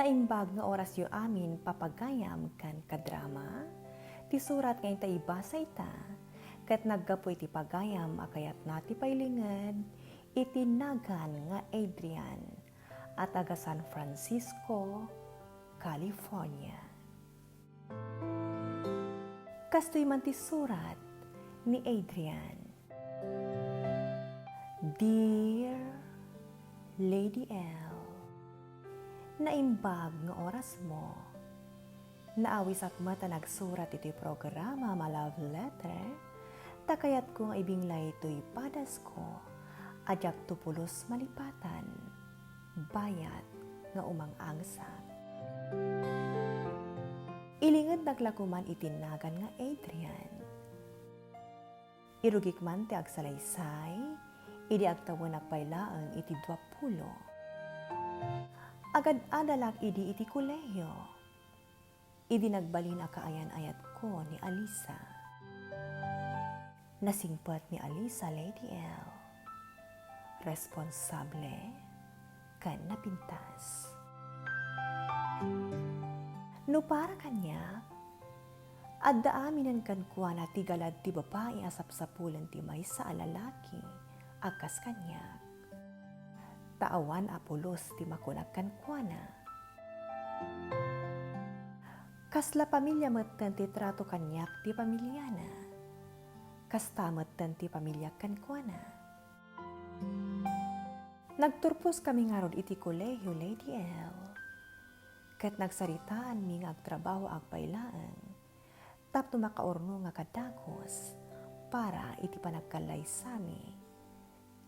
Naimbag nga oras yu amin papagayam kan kadrama, ti surat nga ita ibasa ita, kat naggapoy ti pagayam akayat na ti pailingad, itinagan nga Adrian, at aga San Francisco, California. Kastoy man ti surat ni Adrian. Dear Lady Elle, naimbag nga oras mo, naawis at mata nagsurat iti programa ma love letter, takayat ko nga ibinglay ito'y padas ko, adyak tupulos malipatan, bayat nga umang-angsak. Ilingad naglakuman itinagan nga Adrian. Irugik man ti agsalaysay, idi agtawan nagpailaang iti 20. Agad adalak idi iti kolehiyo. Idi nagbalin akaayan-ayat ko ni Alisa. Nasingpat ni Alisa, Lady Elle. Responsable kan napintas. No para kanya, adda aminan kan kuwa na tigalad ti babae asap-sapulan ti may sa alalaki, akas kanya. Taawan apulos ti makunagkan kuana. Kasla pamilya matan ti trato kanyak ti pamilyana. Kasta matan ti pamilya kan kuana. Nagturpos kami nga rod iti kolehiyo, Lady Elle. Kat nagsaritaan mi nga agtrabaho agpailaan, tapno makaorno nga kadagos para iti panagkalay sami.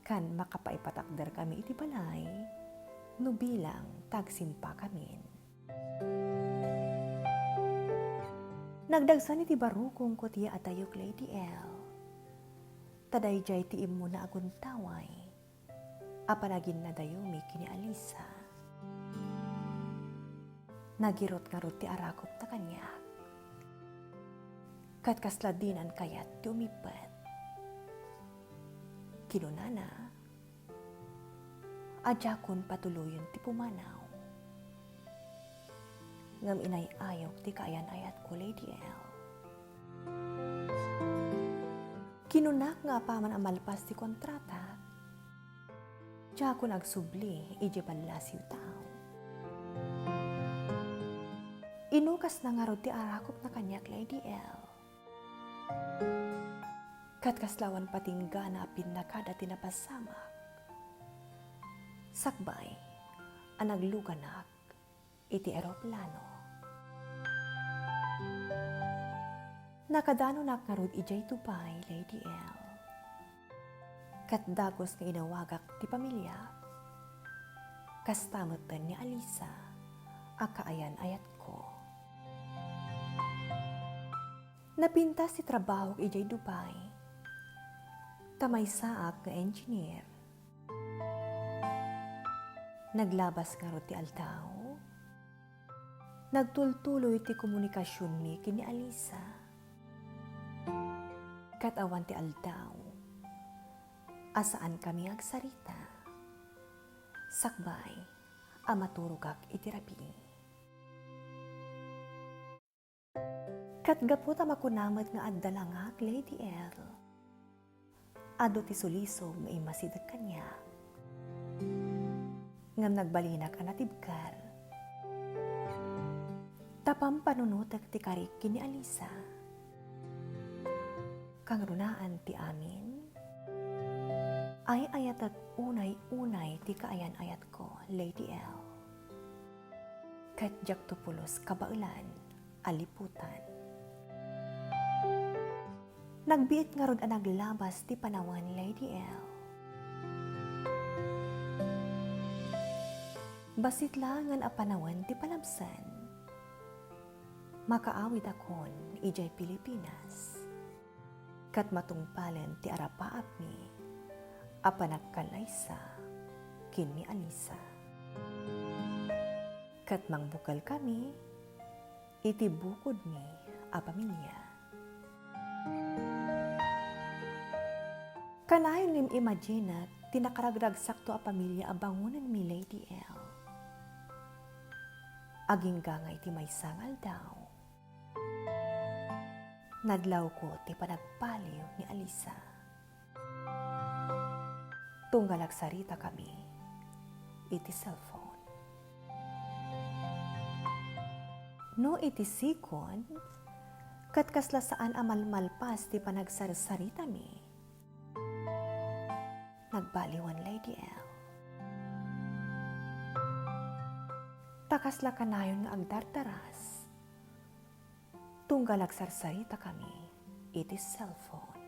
Kan makapaipatakder kami iti balay, no bilang tagsimpa kamin. Nagdagsan iti barukong ko tiya atayok, Lady Elle. Tadayjay ti imo na aguntaway, apanagin na dayomi kini Alisa. Nagirot nga rot ti arakop na kanya. Kat kasladinan kayat ti umipat. Kinunana, adjakon patuloyon ti pumanaw. Ngam inay-ayok ti kaayan-ayat ko, Lady Elle. Kinunak nga paman amalpas ti kontrata, adjakon agsubli iji panlasiw tao. Inukas na nga rod ti arakop na kanyak, Lady Elle. Kat kaslawan patingga na pinakada tinapasamak. Sakbay, anagluganak iti eroplano. Nakadano nakarod ijay tupay, Lady Elle. Kat dagos nga inawagak ti pamilya. Kastamutan ni Alisa, akaayan-ayat ko. Napintas ti trabaho ijay Dubai. Tamay saak nga engineer. Naglabas nga rot ti altaw. Nagtultuloy ti komunikasyon mi kini Alisa. Katawan ti altaw. Asaan kami agsarita. Sakbay, amaturugak iti rabi. Katgapot amakunamat nga addalangak, Lady Elle. Ado ti sulisog nga imasidag kanya. Ngam nagbalinak anatibkar. Tapam panunutak ti karik kini Alisa. Kang runaan ti amin. Ay ayat at unay-unay ti kaayan-ayat ko, Lady Elle. Kat jak tupulos kabaulan, aliputan. Nagbiit nga rod ang naglabas ti panawan, Lady Elle. Basit langan a panawan ti palabsan. Makaawid akon ijay Pilipinas. Kat matungpalan ti arapaap mi, a panagkalaysa kin ni Alisa. Kat mangbukal kami, iti bukod mi a pamilya. Kanayon lim imagine tinakaragdag sakto a pamilya abangunan mi, Lady Elle. Aging gangay ti may sangal daw. Nadlaw ko ti panagpaliw ni Alisa. Tunggalak sarita kami, iti cellphone. No iti sikon, kat kasla saan amalmalpas ti panagsarsarita mi. Nagbaliwan Lady Elle. Takasla kanayon nga agdardaras. Tunggal agsarsarita kami, iti cellphone.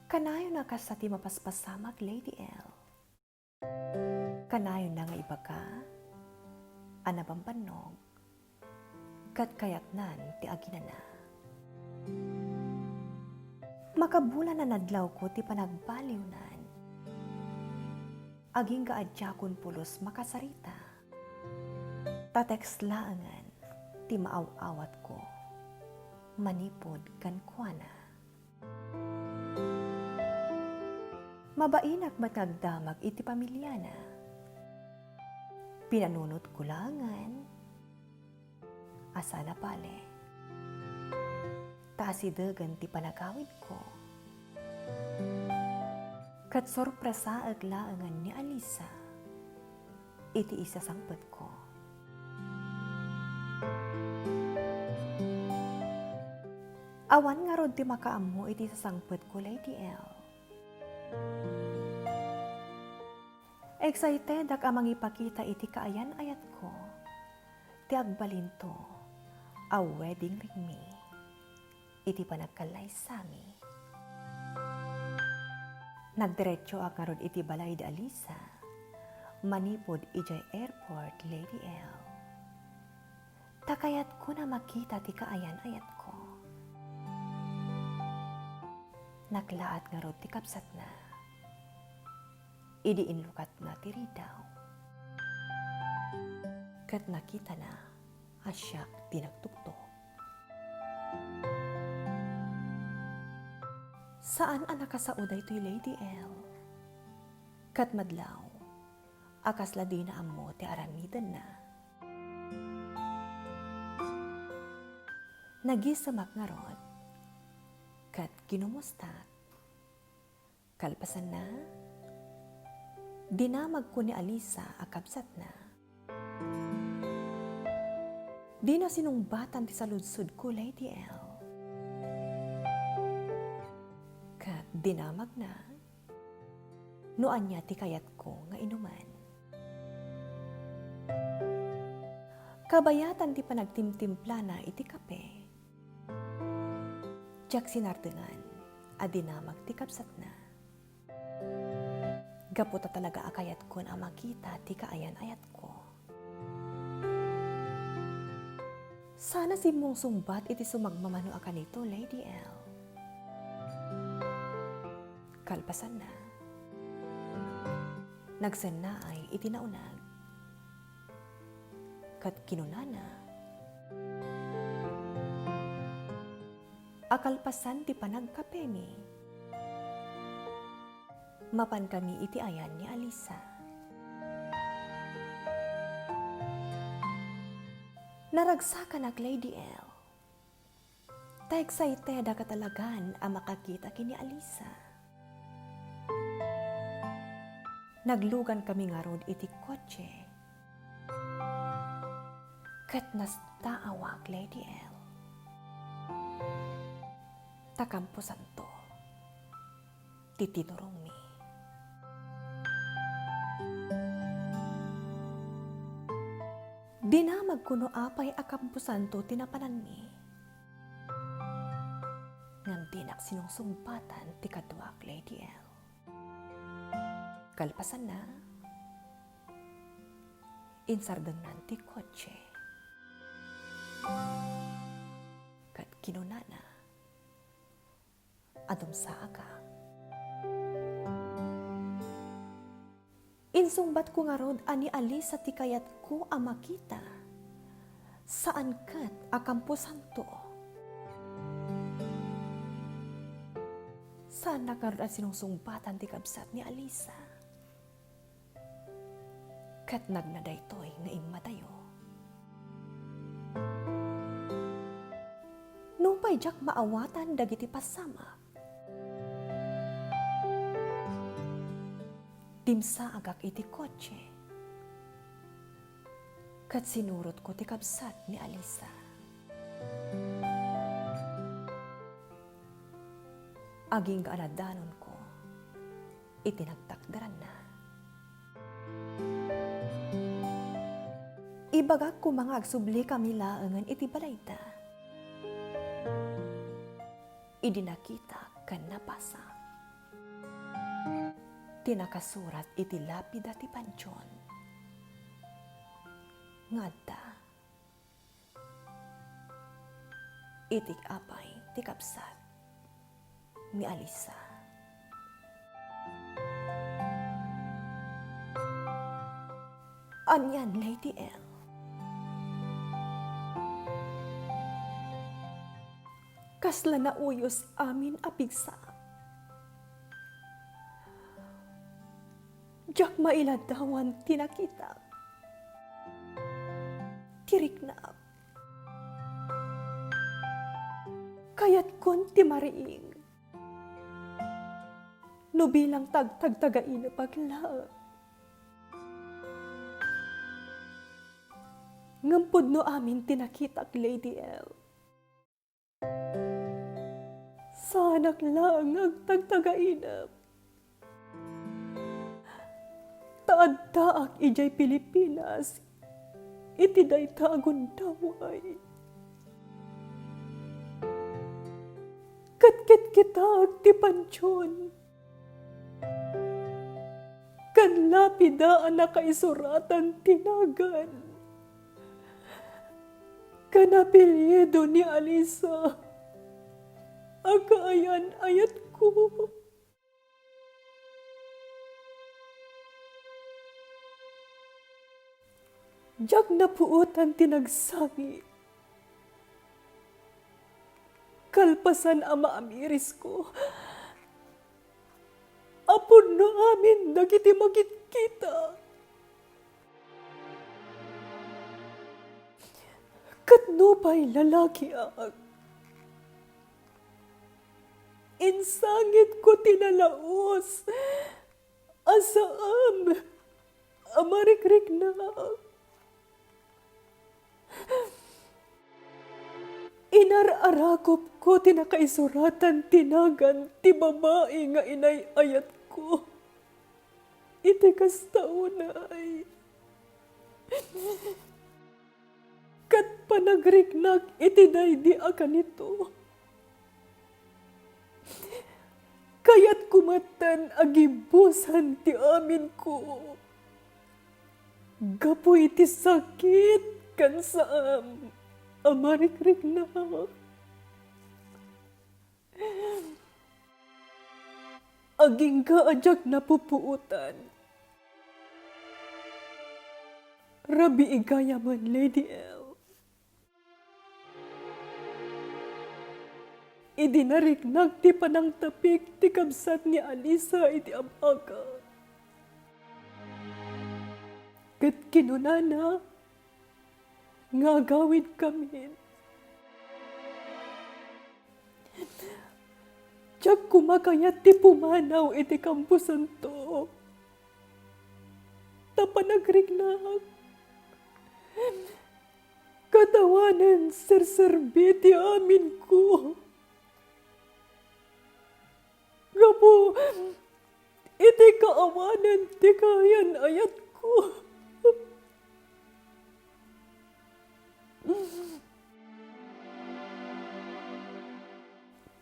Kanayon na kas sa ti mapaspasamag Lady Elle. Kanayon na nga iba ka, anabambanog, kat kayatnan ti aginana. Makabulan na nadlaw ko ti panagbaliwnan. Aging gaadjakon pulos makasarita. Tatext laangan ti maaw-awat ko. Manipod kan kuana. Mabainak matagdamag iti pamilyana. Pinanunot kulangan. Asana pale. Taasidagan ti panagawid ko. Kat sorpresa aglaangan ni Alisa. Iti isasangpet ko. Awan nga rod ti makaammo iti sasangpet ko Lady Elle. Excited ak amang ipakita iti kaayan-ayat ko. Ti agbalinto, a wedding ring me. Iti panagkalay sami. Nagdiretso ak nga rod iti balay di Alisa. Manipod ijay airport Lady Elle. Takayat ko na makita ti kaayan-ayat ko. Naklaat nga rod ti kapsat na. Idiin lukat na ti ridaw. Kat nakita na, asyak tinagtuktok. Saan ang nakasauday to'y Lady Elle? Kat madlaw, akas ladi na ammo ti aramidan na. Nagisamak nga rod, kat kinumustak. Kalpasan na, dinamag ko ni Alisa akabsat na. Di na sinungbatan ti saludsud ko Lady Elle. Kat dinamag na, noan niya ti kayat ko nga inuman. Kabayatan ti panagtimtimpla na iti kape. Jak sinardengan, adinamag ti kapsat na. Gaputa talaga akayat ko na makita ti kaayan-ayat ko. Sana si mong sumbat iti sumagmamano akan ito, Lady Elle. Kalpasan na. Nagsen na ay itinaunag. Kat kinunana. Akalpasan ti panagkapemi. Mapan kami iti ayan ni Alisa. Naragsakan ak Lady Elle. Ta-excited ka talagan ang makakita kini Alisa. Naglugan kami nga rod iti kotse. Kat nastaawak Lady Elle. Takampusan to. Titinurong mi. Dinamag kuno apay akampusan to tinapanan mi. Ngam dinak sinungsumbatan ti kaduak Lady Elle. Kalpasan na, insardengan ti kotse. Kat kinunana, adum sa aga. Insungbat ko nga rod ani Alisa ti kayat ko a makita. Saan kat akampusan to? Saan nakarod at sinungsumbatan ti kabsat ni Alisa? kat nagnadaytoy nga imatayo. Nupay jak maawatan dagiti pasama. Dimsa agak iti kotse. Kat sinurot ko ti kabsat ni Alisa. Aging kaanadanon ko, itinagtakdaran na. Ibagak ko mga agsubli kami laangan iti balayta. Idinakita kan napasa. Tinakasurat iti lapida ti pansyon. Ngadta. Itik apay ti kapsat ni Alisa. Anyan, Lady Elle. Kasla na uyos amin apigsa. Jak mailadawan tinakita. Tirik na. Kayat kon ti mariing. No bilang tagtagtagain na pagla. Ngampod no amin tinakitak, Lady Elle. Sanak lang agtagtagainap. Taad-taak ijay Pilipinas, iti dayta agundaway. Katkit kita agti pansyon. Kan lapida ang nakaisuratan tinagan. Kan apelyido ni Alisa. Agaayan ayat ko. Jak na puutan tinagsangi. Kalpasan ama amiris ko. Apon no amin dagiti magkita. Katno pa'y lalaki ang. Insangit ko tinalaos. Asaam. Amarikrik na. Inararakop ko tinakaisuratan tinagan ti babae nga inay ayat ko. Iti kastaunay. Kat panagriknak iti daydi akan ito. Kaya't kumatan agibusan ti amin ko. Gapoy ti sakit kan saam. Amarikrik na. Aging kaajak na pupuutan. Rabi igaya man, Lady Elle. Idinariknag ti panang tapik ti kabsat ni Alisa iti abaga. Kat kinunana, nga gawid kami. Tiyak kumakayat ti pumanaw iti kampusan to. Tapanagriknag. Katawanan serserbi ti amin ko. Gapo, iti kaawanan ti kayan ayat ko.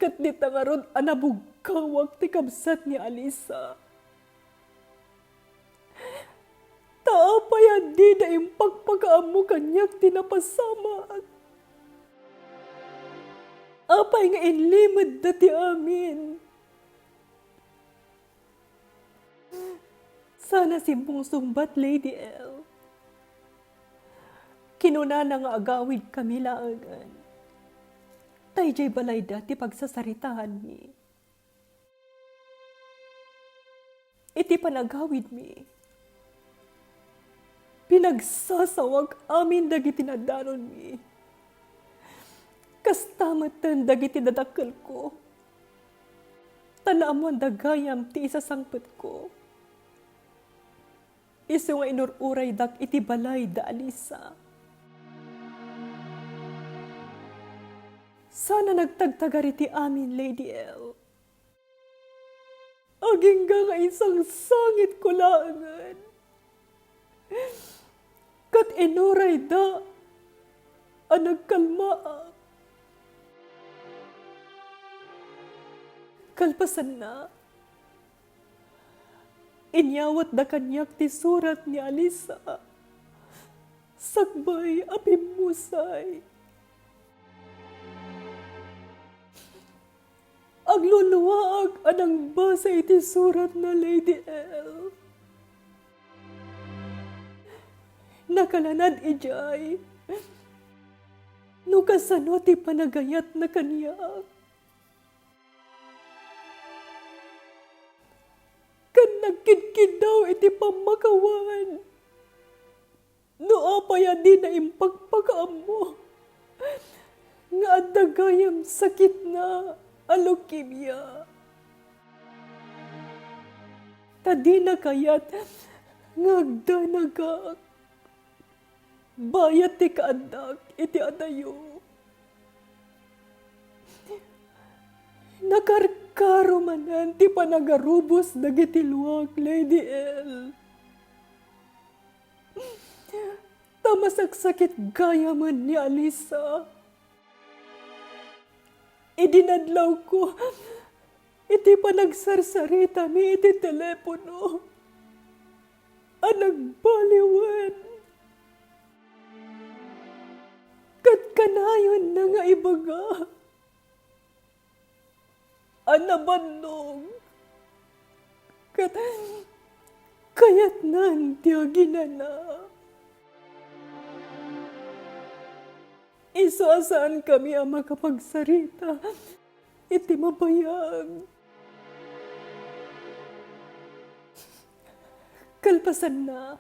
Kat di tangarod anabugkawag ti kabsat ni Alisa. Taapayan di na impagpagaamu kanyak tinapasama. Apay nga inlimad na ti amin. Sana simpong sumbat, Lady Elle. Kinunana nga agawid kami laangan. Tayjay balay dati pagsasaritahan mi. Iti panagawid mi. Pinagsasawag amin dagiti nadanon mi. Kastamatan dagiti dadakkel ko. Tanaamon dagayam ti isasangpet ko. Isu nga inururay dak iti balay da alisa. Sana nagtagtagar iti amin, Lady Elle. Aging nga isang sangit ko laangan. Kat inuray da ang nagkalmaa. Kalpasan na, inyawat da kanyak ti surat ni Alisa. Sakbay apimusay. Agluluwaag anang basa iti surat na Lady Elle. Nakalanad ijay. No kasano ti panagayat na kanyak. Kan nagkidkid daw iti pamakawan. No apaya di na impagpakaam mo. Nga adagayam sakit na leukemia. Tadi na kayat ngagdanagak. Bayat ti kaadak iti adayo. Nakarkaro manan ti panagarubos dagiti luwag, Lady Elle. Tamasaksakit gaya man ni Alisa. Idinadlaw ko, iti panagsarsarita mi iti telepono. Nagbaliwan. Kat kanayon na nga ibaga. Nabannog. Kat kayat nan tiya ginana. Isasaan kami ang makapagsarita. Iti mabayag. Kalpasan na.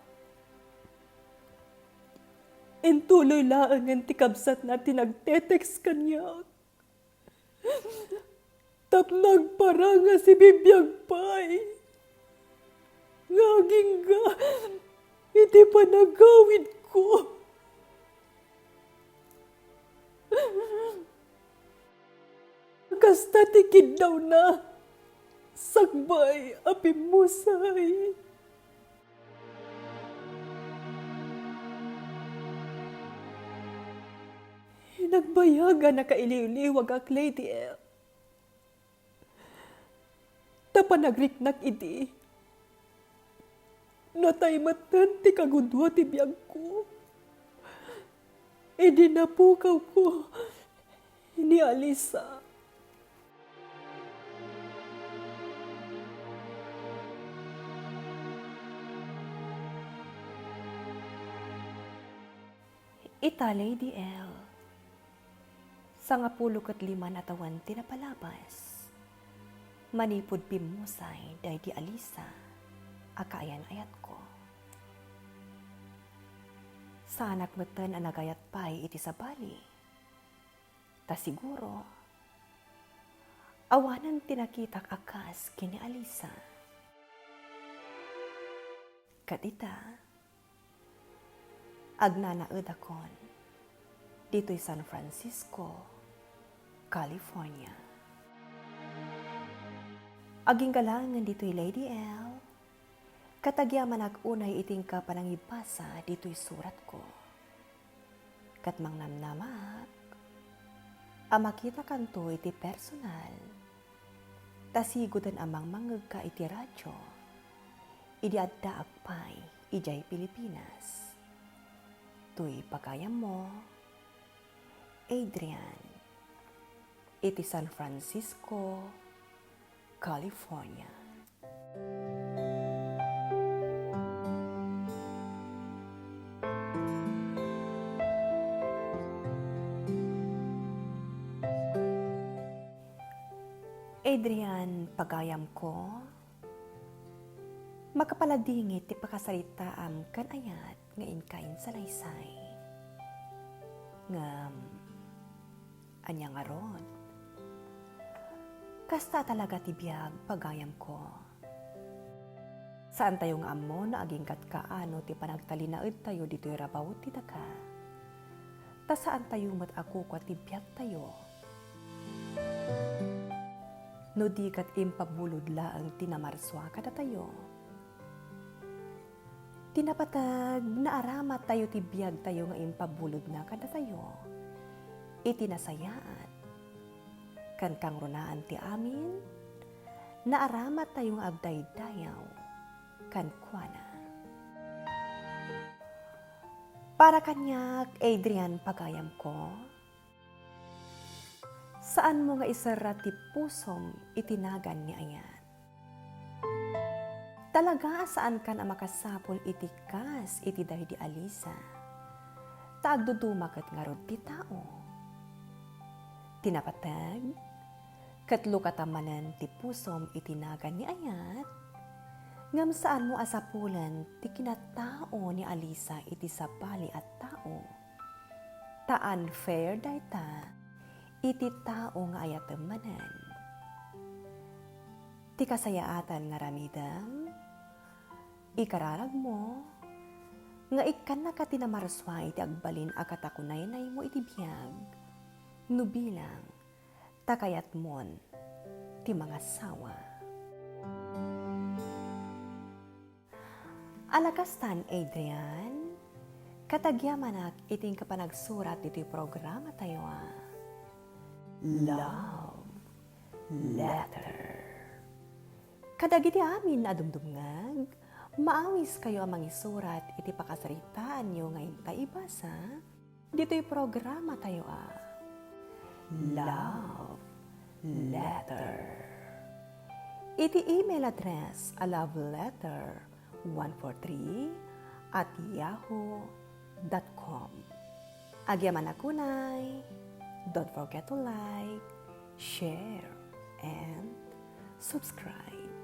Intuloy laangan ti kabsat na tinagtetext kanyak. Tapnag paranga si bibiyag pay. Ngaging ga, iti panagawid ko. Kasta tikid daw na. Sakbay apimusay. Nagbayaga na kailiw-liwag ak Lady Elle. Tapanagliknak iti. Natay matan ti kagudwa ti biyag ko. Napukaw ko ni Alisa. Ita, Lady Elle. Sa 15 na tawan tinapalabas. Manipod pimusay day di Alisa. Akayan ayat ko. Sa anak matan ang nagayat pay iti sabali. Ta siguro, awanan tinakitak akas kini Alisa. Katita, agnanaed akon dito'y San Francisco, California. Aging galangan dito'y Lady Elle, katagyaman unay iting ka panangibasa dito'y surat ko. Katmang namnamak, makita kanto iti personal, tasigudan amang mangeg ka iti radyo, idi adda agpay, ijay Pilipinas. Tuy pagayam mo, Adrian, iti San Francisco, California. Adrian, pagayam ko, makapaladingit ti pakasaritaam kan ayat nga inkain sa laysay. Ngam, anyang aron. Kasta talaga tibiyag pagayam ko. Saan tayo nga amo na aging katkaano ti panagtalinaid tayo dito'y rabaw ti daga. Ta saan tayo mat ako kwa tibiyag tayo. No di kat impabulod laang tinamarswa kada tayo. Tinapatag na aramat tayo tibiyag tayo nga impabulod na kada tayo. Itinasayaan. Kan kang runaan ti amin, na aramat tayo nga agdaydayaw. Kan kuana. Para kanyak, Adrian, pagayam ko, saan mo nga isara ti pusom itinagan ni ayan? Talaga saan ka na makasapol itikas iti dahi di alisa? Taagdudumakat nga rod ti tao. Tinapatag, katlo katamanan ti pusom itinagan ni ayat, ngam saan mo asapulan ti kinatao ni alisa iti sapali at tao. Ta unfair dayta, iti tao nga ayatemanan. Ti kasayaatan nga ramidam, ikararag mo, nga ikan na katinamarswa iti agbalin akatakunay na mo iti biyag, nubilang, takayat mon, ti mga sawa. Alakastan, Adrian, katagyaman iting kapanagsurat iti programa tayo Love Letter. Kadagiti amin na dumdumngag, maawis kayo ang mangisurat iti pakasaritaan nyo ngayon taibasa, dito'y programa tayo Love Letter. Iti email address loveletter143@yahoo.com. Agyaman akunay, don't forget to like, share, and subscribe.